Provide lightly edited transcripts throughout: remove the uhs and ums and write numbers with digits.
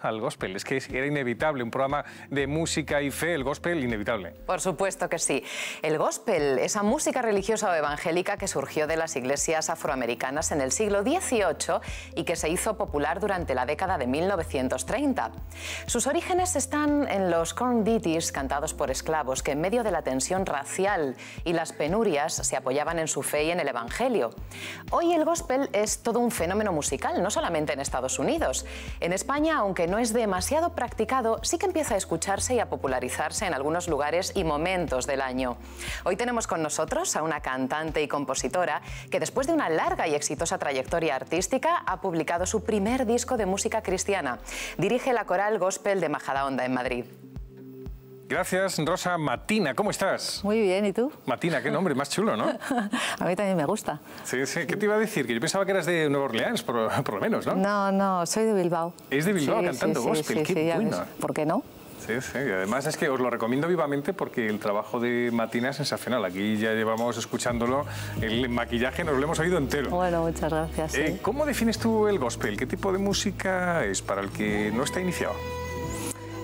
al gospel. Es que era inevitable, un programa de música y fe, el gospel, inevitable. Por supuesto que sí. El gospel, esa música religiosa o evangélica que surgió de las iglesias afroamericanas en el siglo XVIII y que se hizo popular durante la década de 1930. Sus orígenes están en los corn ditties cantados por esclavos que en medio de la tensión racial y las penurias se apoyaban en su fe y en el evangelio. Hoy el gospel es todo un fenómeno musical, no solamente en Estados Unidos. En España, aunque no es demasiado practicado, sí que empieza a escucharse y a popularizarse en algunos lugares y momentos del año. Hoy tenemos con nosotros a una cantante y compositora que después de una larga y exitosa trayectoria artística ha publicado su primer disco de música cristiana. Dirige la coral gospel de Majadahonda en Madrid. Gracias, Rosa. Matina, ¿cómo estás? Muy bien, ¿y tú? Matina, qué nombre más chulo, ¿no? A mí también me gusta. Sí, sí. ¿Qué te iba a decir? Que yo pensaba que eras de Nueva Orleans, por lo menos, ¿no? No, no, soy de Bilbao. Es de Bilbao, sí, cantando gospel, qué bueno. ¿Por qué no? Sí, sí. Y además es que os lo recomiendo vivamente porque el trabajo de Matina es sensacional. Aquí ya llevamos escuchándolo, el maquillaje nos lo hemos oído entero. Bueno, muchas gracias. Sí. ¿Cómo defines tú el gospel? ¿Qué tipo de música es para el que no está iniciado?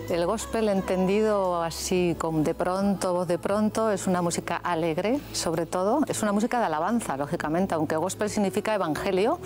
El gospel, entendido así como de pronto, es una música alegre, sobre todo. Es una música de alabanza, lógicamente, aunque gospel significa evangelio.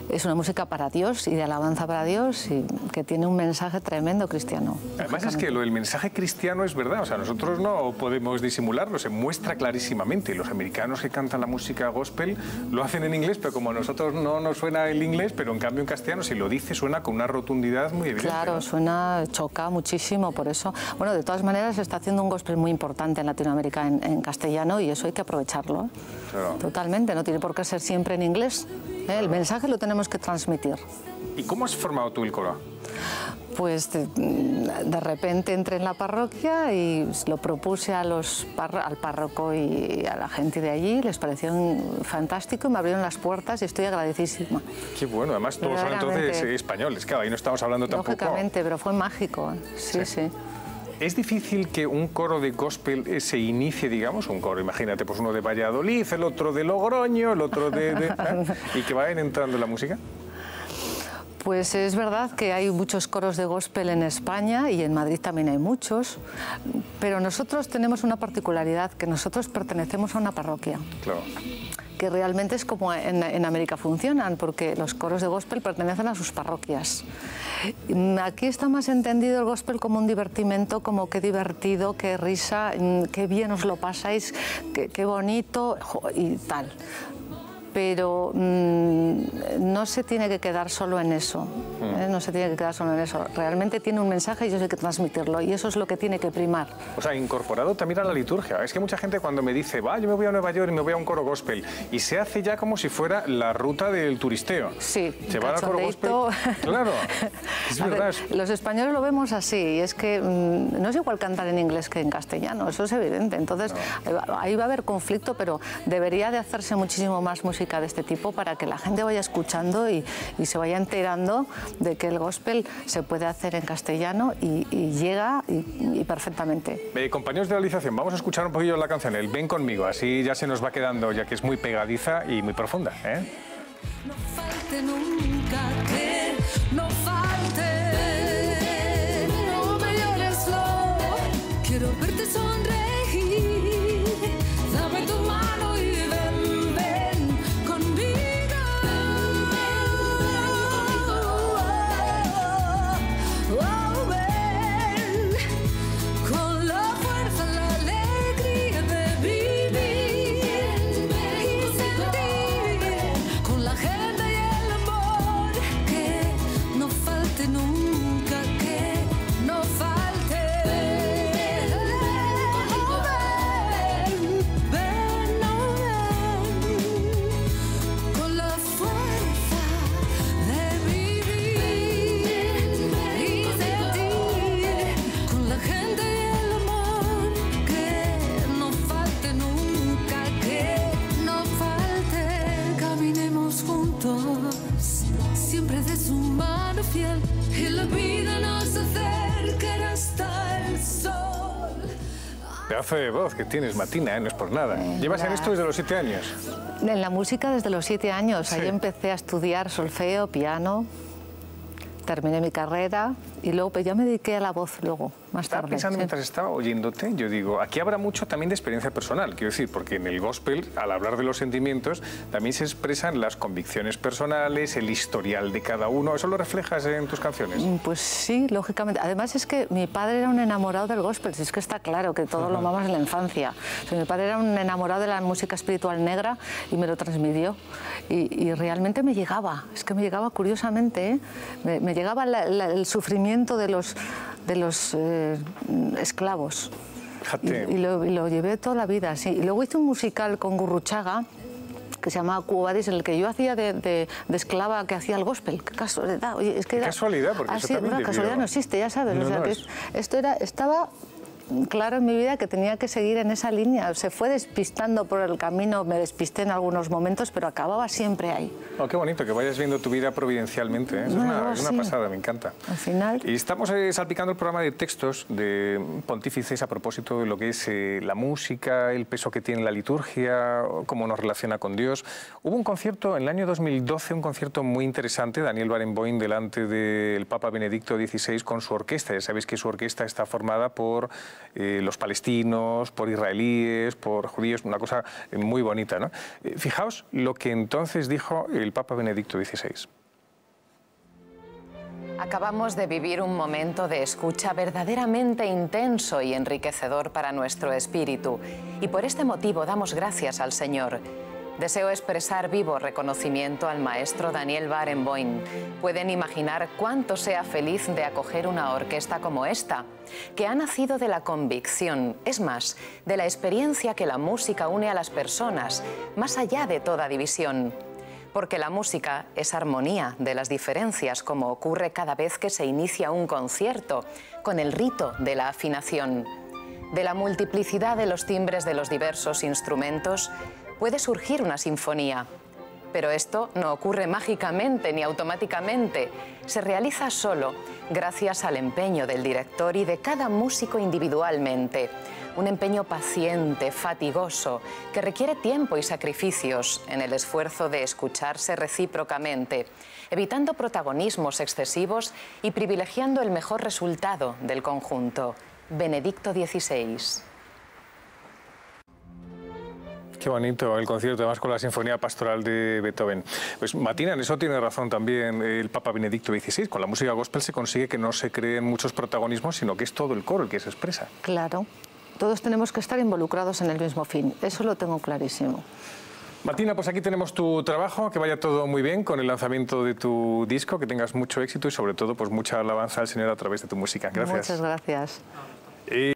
Es una música para Dios y de alabanza para Dios y que tiene un mensaje tremendo cristiano. Además es que el mensaje cristiano es verdad, o sea, nosotros no podemos disimularlo, se muestra clarísimamente. Los americanos que cantan la música gospel lo hacen en inglés, pero como a nosotros no nos suena el inglés, pero en cambio en castellano si lo dice suena con una rotundidad muy evidente. Claro, ¿no? Suena, choca muchísimo, por eso. Bueno, de todas maneras se está haciendo un gospel muy importante en Latinoamérica en castellano y eso hay que aprovecharlo, ¿eh? Claro. Totalmente, no tiene por qué ser siempre en inglés. El mensaje lo tenemos que transmitir. ¿Y cómo has formado tú el coro? Pues de repente entré en la parroquia y lo propuse al párroco y a la gente de allí, les pareció fantástico y me abrieron las puertas y estoy agradecidísima. Qué bueno, además todos son entonces españoles, claro, ahí no estamos hablando tampoco... Lógicamente, pero fue mágico, sí, sí. ¿Es difícil que un coro de gospel se inicie, digamos, un coro? Imagínate, pues uno de Valladolid, el otro de Logroño, el otro y que vayan entrando en la música. Pues es verdad que hay muchos coros de gospel en España y en Madrid también hay muchos, pero nosotros tenemos una particularidad, que nosotros pertenecemos a una parroquia. Claro. Que realmente es como en América funcionan, porque los coros de gospel pertenecen a sus parroquias. Aquí está más entendido el gospel como un divertimento, como qué divertido, qué risa, qué bien os lo pasáis, qué bonito y tal. Pero no se tiene que quedar solo en eso, no se tiene que quedar solo en eso. Realmente tiene un mensaje y yo sé que transmitirlo y eso es lo que tiene que primar. O sea, incorporado también a la liturgia. Es que mucha gente cuando me dice, va, yo me voy a Nueva York y me voy a un coro gospel, y se hace ya como si fuera la ruta del turisteo. Sí, se va al coro gospel. Claro, es verdad. Los españoles lo vemos así, y es que no es igual cantar en inglés que en castellano, eso es evidente. Entonces, ahí va a haber conflicto, pero debería de hacerse muchísimo más música de este tipo para que la gente vaya escuchando y se vaya enterando de que el gospel se puede hacer en castellano y llega y perfectamente. Compañeros de realización, vamos a escuchar un poquillo la canción, el Ven conmigo, así ya se nos va quedando, ya que es muy pegadiza y muy profunda, ¿eh? No falte nunca, que no falte, no me llores, no, quiero verte sonreír, dame tu mano y ven conmigo, ven, con la fuerza, la alegría de vivir y sentir, con la gente y el amor, que no falte nunca, que no falte. Ven, con la fuerza de vivir y sentir, con la gente y el amor, que no falte nunca, que no falte. Caminemos juntos, siempre de su mano fiel, y la vida nos acercará hasta el sol. Pedazo de voz que tienes, Matina, ¿eh? No es por nada. ¿Llevas en esto desde los 7 años? En la música desde los 7 años. Sí. Ahí empecé a estudiar solfeo, piano. terminé mi carrera y luego pues ya me dediqué a la voz luego, más Estaba tarde. pensando sí. mientras estaba oyéndote, yo digo, aquí habrá mucho también de experiencia personal, quiero decir, porque en el gospel, al hablar de los sentimientos, también se expresan las convicciones personales, el historial de cada uno. ¿Eso lo reflejas en tus canciones? Pues sí, lógicamente. Además es que mi padre era un enamorado del gospel, si es que está claro que todo lo amamos en la infancia. O sea, mi padre era un enamorado de la música espiritual negra y me lo transmitió. Y realmente me llegaba, es que me llegaba curiosamente, ¿eh? Me llegaba el sufrimiento de los esclavos. Fíjate. Y lo llevé toda la vida, sí. Y luego hice un musical con Gurruchaga, que se llamaba Quo Vadis, en el que yo hacía de esclava que hacía el gospel. Qué casualidad. Oye, es que Qué casualidad, porque eso también una debió- casualidad no existe, ya sabes. No, o sea, no, que es- esto estaba claro en mi vida que tenía que seguir en esa línea. Se fue despistando por el camino, me despisté en algunos momentos, pero acababa siempre ahí. Oh, qué bonito que vayas viendo tu vida providencialmente, ¿eh? Eso Bueno, es una sí. pasada, me encanta. Al final... Y estamos salpicando el programa de textos de pontífices a propósito de lo que es la música, el peso que tiene la liturgia, cómo nos relaciona con Dios. Hubo un concierto en el año 2012, un concierto muy interesante, Daniel Barenboim delante del Papa Benedicto XVI con su orquesta. Ya sabéis que su orquesta está formada por los palestinos, por israelíes, por judíos, una cosa muy bonita, ¿no? Fijaos lo que entonces dijo el Papa Benedicto XVI. Acabamos de vivir un momento de escucha verdaderamente intenso y enriquecedor para nuestro espíritu, y por este motivo damos gracias al Señor. Deseo expresar vivo reconocimiento al maestro Daniel Barenboim. Pueden imaginar cuánto sea feliz de acoger una orquesta como esta, que ha nacido de la convicción, es más, de la experiencia que la música une a las personas, más allá de toda división. Porque la música es armonía de las diferencias, como ocurre cada vez que se inicia un concierto, con el rito de la afinación. De la multiplicidad de los timbres de los diversos instrumentos puede surgir una sinfonía. Pero esto no ocurre mágicamente ni automáticamente. Se realiza solo gracias al empeño del director y de cada músico individualmente. Un empeño paciente, fatigoso, que requiere tiempo y sacrificios en el esfuerzo de escucharse recíprocamente, evitando protagonismos excesivos y privilegiando el mejor resultado del conjunto. Benedicto XVI. Qué bonito el concierto, además con la Sinfonía Pastoral de Beethoven. Pues Martina, en eso tiene razón también el Papa Benedicto XVI. Con la música gospel se consigue que no se creen muchos protagonismos, sino que es todo el coro el que se expresa. Claro, todos tenemos que estar involucrados en el mismo fin, eso lo tengo clarísimo. Martina, pues aquí tenemos tu trabajo, que vaya todo muy bien con el lanzamiento de tu disco, que tengas mucho éxito y sobre todo pues mucha alabanza al Señor a través de tu música. Gracias. Muchas gracias.